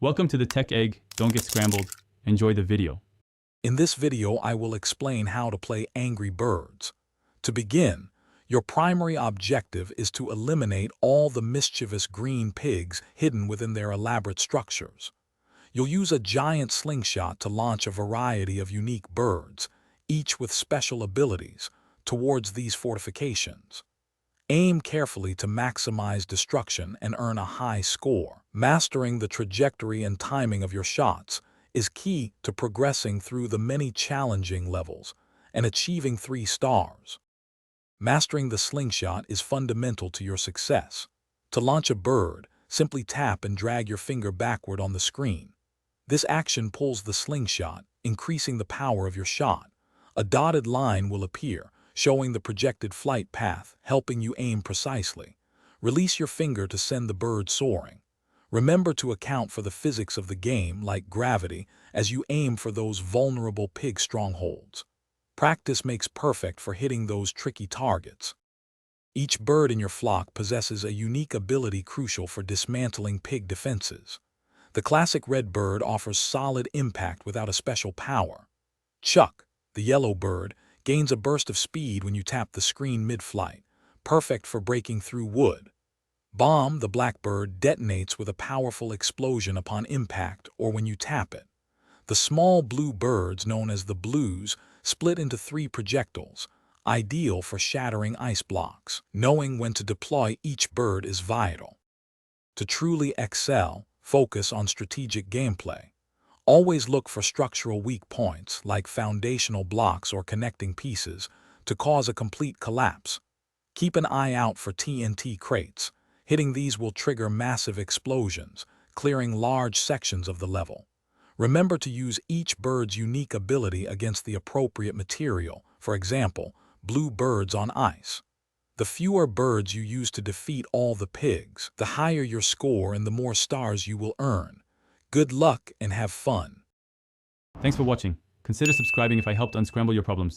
Welcome to the Tech Egg. Don't get scrambled. Enjoy the video. In this video, I will explain how to play Angry Birds. To begin, your primary objective is to eliminate all the mischievous green pigs hidden within their elaborate structures. You'll use a giant slingshot to launch a variety of unique birds, each with special abilities, towards these fortifications. Aim carefully to maximize destruction and earn a high score. Mastering the trajectory and timing of your shots is key to progressing through the many challenging levels and achieving 3 stars. Mastering the slingshot is fundamental to your success. To launch a bird, simply tap and drag your finger backward on the screen. This action pulls the slingshot, increasing the power of your shot. A dotted line will appear, showing the projected flight path, helping you aim precisely. Release your finger to send the bird soaring. Remember to account for the physics of the game, like gravity, as you aim for those vulnerable pig strongholds. Practice makes perfect for hitting those tricky targets. Each bird in your flock possesses a unique ability crucial for dismantling pig defenses. The classic red bird offers solid impact without a special power. Chuck, the yellow bird, gains a burst of speed when you tap the screen mid-flight, perfect for breaking through wood. Bomb, the blackbird, detonates with a powerful explosion upon impact or when you tap it. The small blue birds, known as the blues, split into 3 projectiles, ideal for shattering ice blocks. Knowing when to deploy each bird is vital. To truly excel, focus on strategic gameplay. Always look for structural weak points, like foundational blocks or connecting pieces, to cause a complete collapse. Keep an eye out for TNT crates. Hitting these will trigger massive explosions, clearing large sections of the level. Remember to use each bird's unique ability against the appropriate material, for example, blue birds on ice. The fewer birds you use to defeat all the pigs, the higher your score and the more stars you will earn. Good luck and have fun. Thanks for watching. Consider subscribing if I helped unscramble your problems.